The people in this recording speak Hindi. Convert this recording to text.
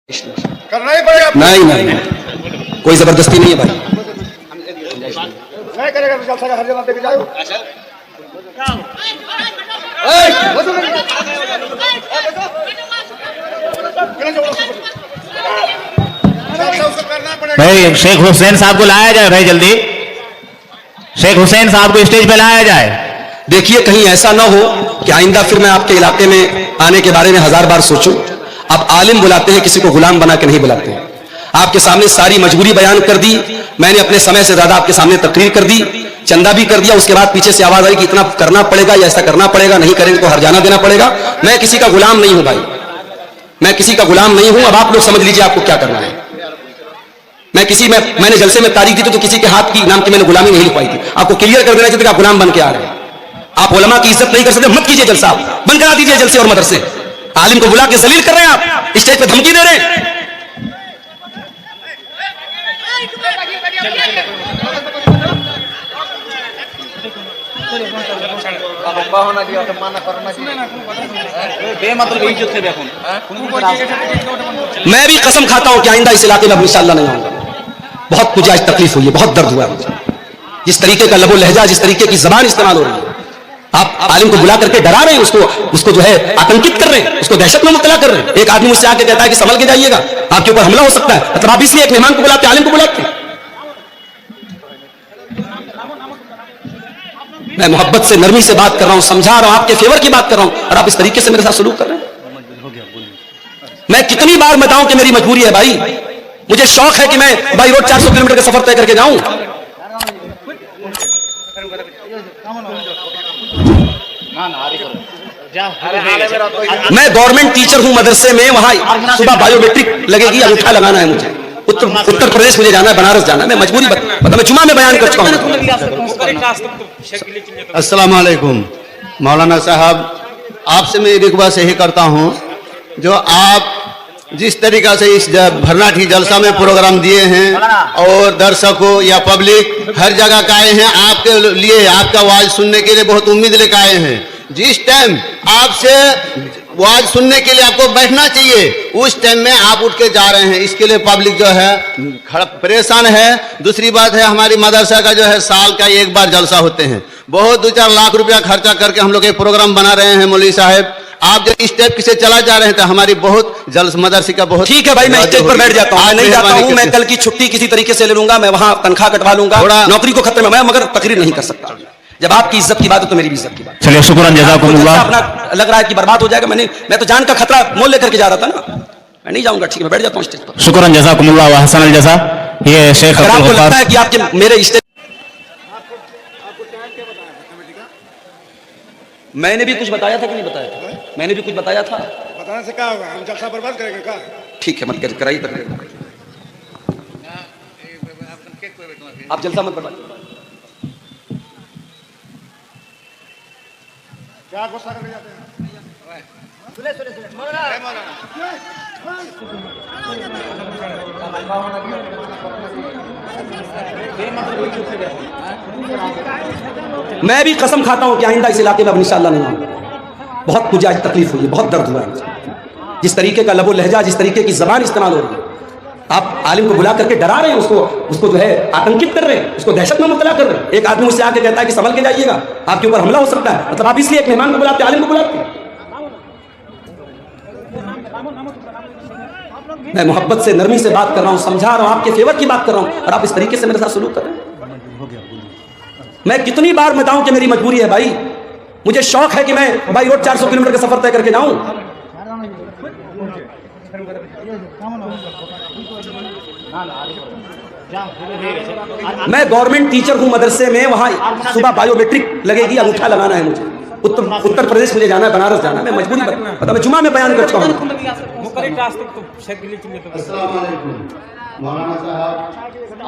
करना ही पड़ेगा। नहीं नहीं, कोई जबरदस्ती नहीं है भाई। नहीं करेगा तो जलसा का हर जगह देके जाओ। भाई शेख हुसैन साहब को लाया जाए, भाई जल्दी शेख हुसैन साहब को स्टेज पे लाया जाए। देखिए कहीं ऐसा ना हो कि आइंदा फिर मैं आपके इलाके में आने के बारे में 1000 बार सोचूं। आप आलिम बुलाते हैं, किसी को गुलाम बना के नहीं बुलाते हैं। आपके सामने सारी मजबूरी बयान कर दी मैंने, अपने समय से ज्यादा आपके सामने तकरीर कर दी, चंदा भी कर दिया। उसके बाद पीछे से आवाज आई कि इतना करना पड़ेगा या ऐसा करना पड़ेगा, नहीं करेंगे तो हरजाना देना पड़ेगा। मैं किसी का गुलाम नहीं हूं भाई, मैं किसी का गुलाम नहीं हूं। अब आप लोग समझ लीजिए आपको क्या करना है। मैंने जलसे में तारीख दी थी तो किसी के हाथ की नाम की मैंने गुलामी नहीं लिखवाई थी। आपको क्लियर कर देना चाहिए कि आप गुलाम बन के आ रहे हैं। आप उलमा की इज्जत नहीं कर सकते, मत कीजिए जलसा, बंद करा दीजिए जलसे और मदरसे। आलिम को बुला के जलील कर रहे हैं आप, स्टेज पे धमकी दे रहे हैं। मैं भी कसम खाता हूं कि आइंदा इस इलाके में इंशाअल्लाह नहीं आऊंगा। बहुत मुझे आज तकलीफ हुई है, बहुत दर्द हुआ मुझे, जिस तरीके का लबो लहजा, जिस तरीके की जबान इस्तेमाल हो रही है। आप आलिम को बुला करके डरा रहे हैं, उसको जो है आतंकित कर रहे हैं, उसको दहशत में मुब्तला कर रहे हैं। एक आदमी मुझसे आके कहता है कि संभल के जाइएगा, आपके ऊपर हमला हो सकता है। मतलब आप इसलिए एक मेहमान को बुलाते, आलिम को बुलाते। मैं मोहब्बत से, नरमी से बात कर रहा हूं, समझा रहा हूं, आपके फेवर की बात कर रहा हूं, और आप इस तरीके से मेरे साथ सलूक कर रहे हैं। मैं कितनी बार बताऊं कि मेरी मजबूरी है भाई। मुझे शौक है कि मैं बाई रोड 400 किलोमीटर का सफर तय करके जाऊं। मैं गवर्नमेंट टीचर हूं मदरसे में, वहां सुबह बायोमेट्रिक लगेगी, अंगूठा लगाना है मुझे। उत्तर प्रदेश मुझे जाना है, बनारस जाना है। मैं मजबूरी मतलब मैं जुमा में बयान कर चुका हूं। अस्सलाम वालेकुम मौलाना साहब, आपसे मैं रिक्वेस्ट यही करता हूं, जो आप जिस तरीका से इस भरनाठी जलसा में प्रोग्राम दिए हैं और दर्शकों या पब्लिक हर जगह का आए हैं, आपके लिए आपका आवाज सुनने के लिए बहुत उम्मीद लेकर आए हैं। जिस टाइम आपसे आवाज सुनने के लिए आपको बैठना चाहिए, उस टाइम में आप उठ के जा रहे हैं। इसके लिए पब्लिक जो है परेशान है। दूसरी बात है, हमारी मदरसा का जो है साल का एक बार जलसा होते हैं, बहुत 2-4 लाख रुपया खर्चा करके हम लोग ये प्रोग्राम बना रहे हैं। मौलवी साहब, आप जो स्टेप से चला जा रहे हैं तो हमारी बहुत जल्द मदरसे का बहुत ठीक है भाई, मैं स्टेज पर बैठ जाता हूं, नहीं जाता हूं। मैं कल की छुट्टी किसी तरीके से ले लूंगा, मैं वहां तनख्वाह कटवा लूंगा, नौकरी को खत्म है मैं, मगर तकरीर नहीं कर सकता। जब आपकी इज्जत की बात है तो मेरी भी इज्जत की बात। चलिए शुक्रान जज़ाकुमुल्लाह। अपना लग रहा है कि बर्बाद हो जाएगा, मैं तो जान का खतरा मोल लेकर के जा रहा था ना, मैं नहीं जाऊंगा। ठीक है, मैं बैठ जाता हूं स्टेज पर। शुक्रान जज़ाकुमुल्लाह व हसन अल जज़ा। ये शेख आपको लगता है कि आपके मेरे स्टेज, मैंने भी कुछ बताया था कि नहीं बताया था? मैंने भी कुछ बताया था। बताने से क्या होगा, हम जलसा बर्बाद करेंगे क्या? ठीक है, मत कराइए तक, आप जलसा मत बर्बाद। क्या गुस्सा करके जाते हैं? मैं भी कसम खाता हूं कि आइंदा इस इलाके में अब इंशाअल्लाह नहीं आऊंगा। बहुत मुझे आज तकलीफ हुई है, बहुत दर्द हुआ है मुझे, जिस तरीके का लबो लहजा, जिस तरीके की जबान इस्तेमाल हो रही है। आप आलिम को बुला करके डरा रहे हैं, उसको जो है आतंकित कर रहे हैं, उसको दहशत में मुब्तला कर रहे हैं। एक आदमी मुझसे आके कहता है कि संभल के जाइएगा, आपके ऊपर हमला हो सकता है। मतलब आप इसलिए एक मेहमान को बुलाते, आलिम को बुलाते। मैं मोहब्बत से, नरमी से बात कर रहा हूं, समझा रहा हूं, आपके फेवर की बात कर रहा हूं, और आप इस तरीके से मेरे साथ सलूक कर रहे हैं। मैं कितनी बार बताऊं कि मेरी मजबूरी है भाई। मुझे शौक है कि मैं बाई रोड 400 किलोमीटर का सफर तय करके जाऊं। मैं गवर्नमेंट टीचर हूं मदरसे में, वहां सुबह बायोमेट्रिक लगेगी, अंगूठा लगाना है मुझे। उत्तर प्रदेश मुझे जाना है, बनारस जाना है। मैं मजबूरी मतलब मैं जुमा में बयान कर चुका हूं। अस्सलाम वालेकुम मौलाना साहब।